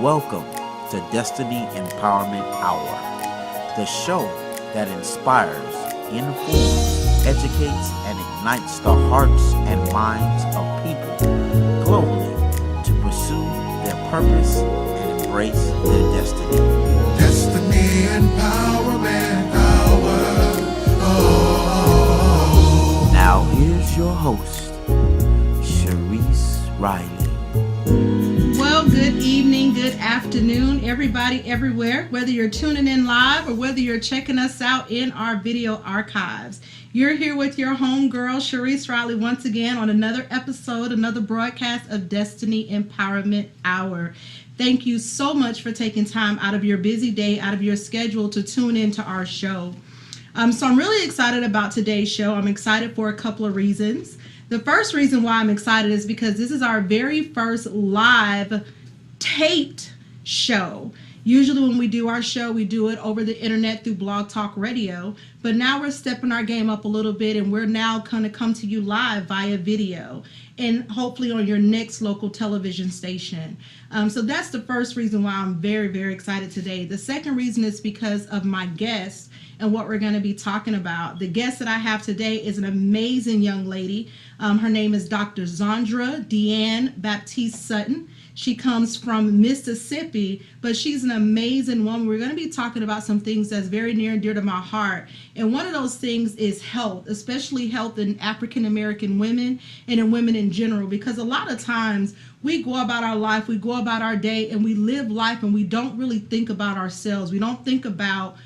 Welcome to Destiny Empowerment Hour, the show that inspires, informs, educates, and ignites the hearts and minds of people globally to pursue their purpose and embrace their destiny. Destiny Empowerment Hour. Now here's your host, Cherise Riley. Well, good evening, good afternoon, everybody everywhere, whether you're tuning in live or whether you're checking us out in our video archives. You're here with your homegirl, Cherise Riley, once again on another episode, another broadcast of Destiny Empowerment Hour. Thank you so much for taking time out of your busy day, out of your schedule to tune into our show. So I'm really excited about today's show. I'm excited for a couple of reasons. The first reason why I'm excited is because this is our very first live taped show. Usually when we do our show, we do it over the internet through Blog Talk Radio. But now we're stepping our game up a little bit, and we're now going to come to you live via video and hopefully on your next local television station. So that's the first reason why I'm very, very excited today. The second reason is because of my guest and what we're going to be talking about. The guest that I have today is an amazing young lady. Her name is Dr. Zundra Bateaste Sutton. She comes from Mississippi, but she's an amazing woman. We're going to be talking about some things that's very near and dear to my heart. And one of those things is health, especially health in African American women and in women in general, because a lot of times we go about our life, we go about our day, and we live life and we don't really think about ourselves. We don't think about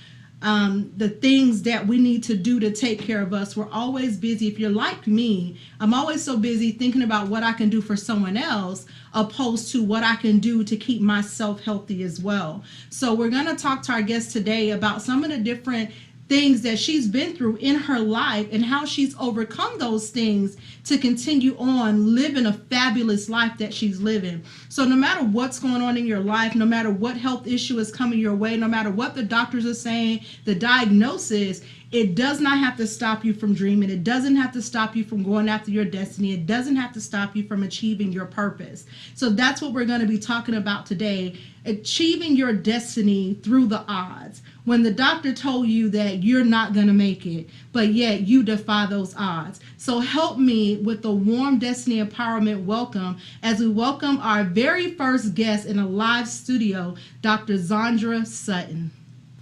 the things that we need to do to take care of us. We're always busy. If you're like me, I'm always so busy thinking about what I can do for someone else opposed to what I can do to keep myself healthy as well. So we're going to talk to our guest today about some of the different things that she's been through in her life and how she's overcome those things to continue on living a fabulous life that she's living. So no matter what's going on in your life, no matter what health issue is coming your way, no matter what the doctors are saying, the diagnosis, it does not have to stop you from dreaming. It doesn't have to stop you from going after your destiny. It doesn't have to stop you from achieving your purpose. So that's what we're going to be talking about today, achieving your destiny through the odds. When the doctor told you that you're not going to make it, but yet you defy those odds. So help me with the warm Destiny Empowerment welcome as we welcome our very first guest in a live studio, Dr. Zundra Sutton.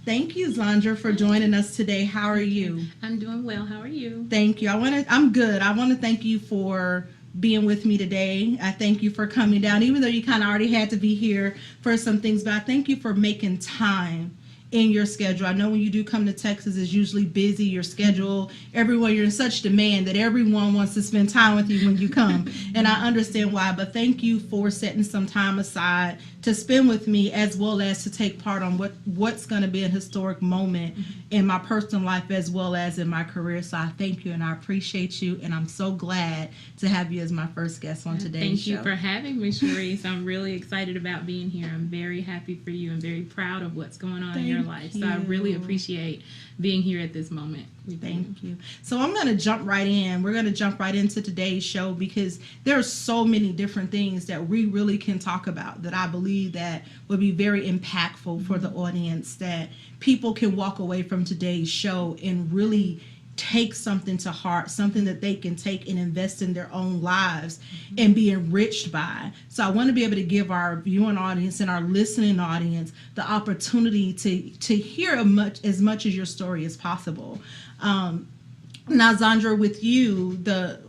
Thank you, Zundra, for joining us today. How are you? I'm doing well. How are you? Thank you. I'm good. I want to thank you for being with me today. I thank you for coming down, even though you kind of already had to be here for some things, but I thank you for making time in your schedule. I know when you do come to Texas, it's usually busy, your schedule, everyone, you're in such demand that everyone wants to spend time with you when you come. And I understand why, but thank you for setting some time aside to spend with me as well as to take part on what's going to be a historic moment in my personal life as well as in my career. So I thank you and I appreciate you, and I'm so glad to have you as my first guest on today's show. Thank you for having me, Cherise. I'm really excited about being here. I'm very happy for you. I'm very proud of what's going on in your life. So I really appreciate being here at this moment. Thank you. So I'm going to jump right in. We're going to jump right into today's show because there are so many different things that we really can talk about that I believe that would be very impactful for the audience, that people can walk away from today's show and really take something to heart, something that they can take and invest in their own lives and be enriched by. So I want to be able to give our viewing audience and our listening audience the opportunity to hear as much as your story as possible. Now, Zundra, with you,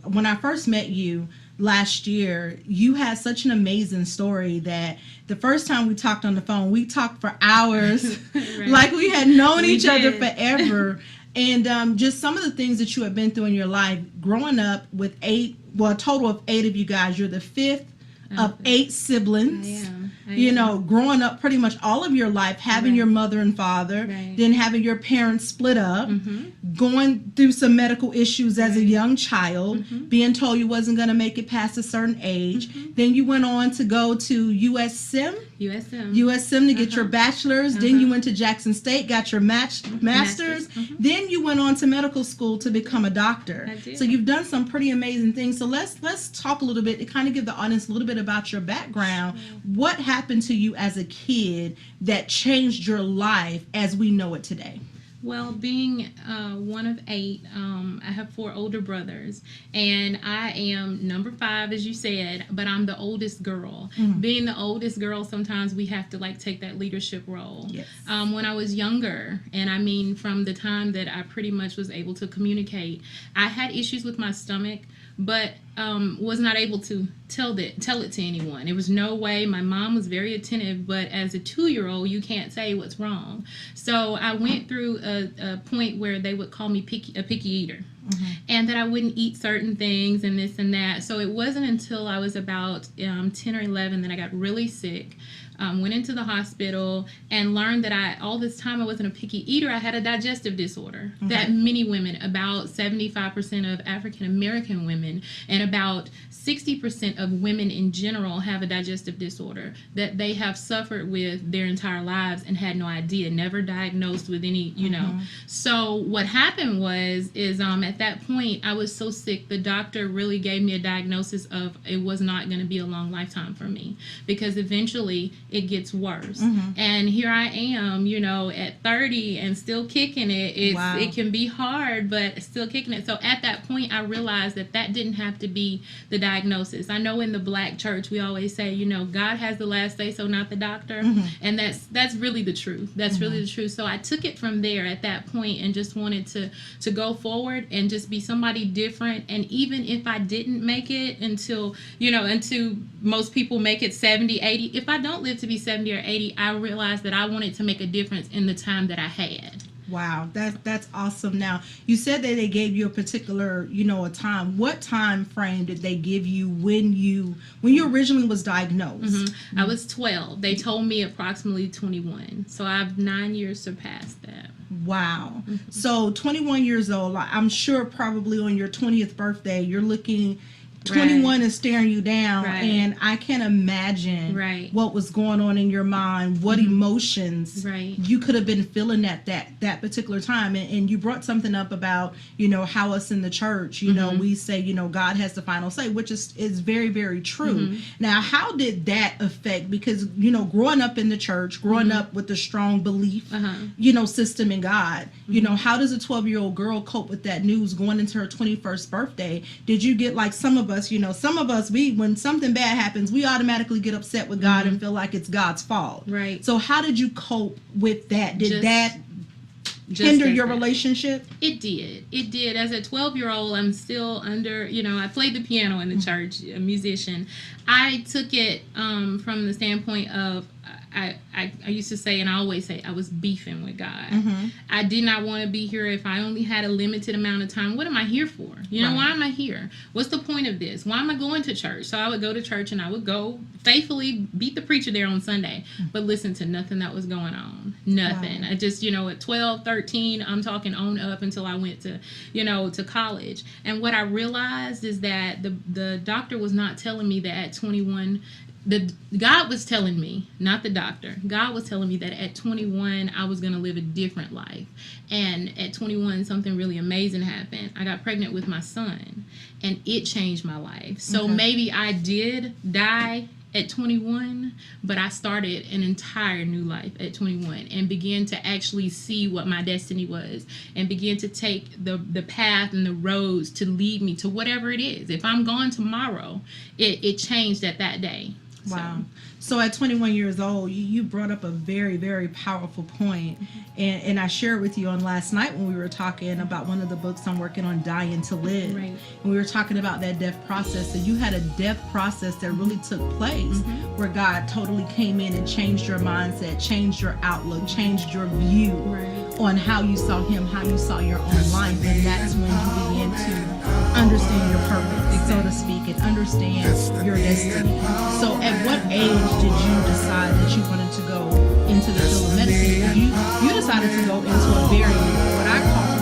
when I first met you last year, you had such an amazing story that the first time we talked on the phone, we talked for hours, right, like we had known each other forever. And just some of the things that you have been through in your life, growing up with a total of 8 of you guys. You're the 5th of 8 siblings. I am. Growing up pretty much all of your life, having your mother and father, then having your parents split up, going through some medical issues as a young child, being told you wasn't going to make it past a certain age. Then you went on to go to USM. USM to get your bachelor's. Then you went to Jackson State, got your master's. Then you went on to medical school to become a doctor. I did. So you've done some pretty amazing things. So let's talk a little bit to kind of give the audience a little bit about your background. What happened to you as a kid that changed your life as we know it today? Well, being one of 8, I have 4 older brothers, and I am number 5, as you said, but I'm the oldest girl. Being the oldest girl, sometimes we have to take that leadership role. Yes. When I was younger, and I mean from the time that I pretty much was able to communicate, I had issues with my stomach, but was not able to tell it to anyone. It was no way. My mom was very attentive, but as a 2-year-old, you can't say what's wrong. So I went through a point where they would call me a picky eater, and that I wouldn't eat certain things and this and that. So it wasn't until I was about 10 or 11 that I got really sick. Went into the hospital and learned that all this time I wasn't a picky eater. I had a digestive disorder that many women, about 75% of African American women and about 60% of women in general have a digestive disorder that they have suffered with their entire lives and had no idea, never diagnosed with any, So what happened is at that point I was so sick, the doctor really gave me a diagnosis of it was not going to be a long lifetime for me, because eventually it gets worse. And here I am, at 30 and still kicking it. It can be hard, but still kicking it. So at that point I realized that didn't have to be the diagnosis. I know in the Black church we always say, God has the last say, so not the doctor. And that's really the truth. That's really the truth. So I took it from there at that point and just wanted to go forward and just be somebody different. And even if I didn't make it until most people make it 70, 80, if I don't live to be 70 or 80, I realized that I wanted to make a difference in the time that I had. Wow, that's awesome. Now, you said that they gave you a particular, a time. What time frame did they give you when you originally was diagnosed? I was 12. They told me approximately 21. So I've 9 years surpassed that. Wow. So 21 years old, I'm sure probably on your 20th birthday, you're looking 21 is staring you down, and I can't imagine what was going on in your mind, what emotions you could have been feeling at that particular time. And you brought something up about, how us in the church, we say, God has the final say, which is very, very true. Now, how did that affect, because, growing up in the church, growing up with a strong belief, system in God, how does a 12-year-old girl cope with that news going into her 21st birthday? Did you get like some of us, when something bad happens, we automatically get upset with God and feel like it's God's fault. Right. So how did you cope with that? Did that hinder your relationship? It did. As a 12-year-old, I'm still under, I played the piano in the church, a musician. I took it from the standpoint of, I used to say, and I always say, I was beefing with God. I did not want to be here if I only had a limited amount of time. What am I here for? Why am I here? What's the point of this? Why am I going to church? So I would go to church and I would go faithfully beat the preacher there on Sunday, but listen to nothing that was going on. Nothing. Wow. I just, at 12, 13, I'm talking on up until I went to, to college. And what I realized is that the doctor was not telling me that at 21, God was telling me, not the doctor. God was telling me that at 21, I was going to live a different life. And at 21, something really amazing happened. I got pregnant with my son, and it changed my life. So maybe I did die at 21, but I started an entire new life at 21 and began to actually see what my destiny was and began to take the path and the roads to lead me to whatever it is. If I'm gone tomorrow, it changed at that day. Wow. So at 21 years old, you brought up a very, very powerful point. And I shared with you on last night when we were talking about one of the books I'm working on, Dying to Live. Right. And we were talking about that death process. So you had a death process that really took place where God totally came in and changed your mindset, changed your outlook, changed your view on how you saw him, how you saw your own life. And that's when you began to understand your purpose, so to speak, and understand your destiny. So at what age did you decide that you wanted to go into the field of medicine? You decided to go into a very, what I call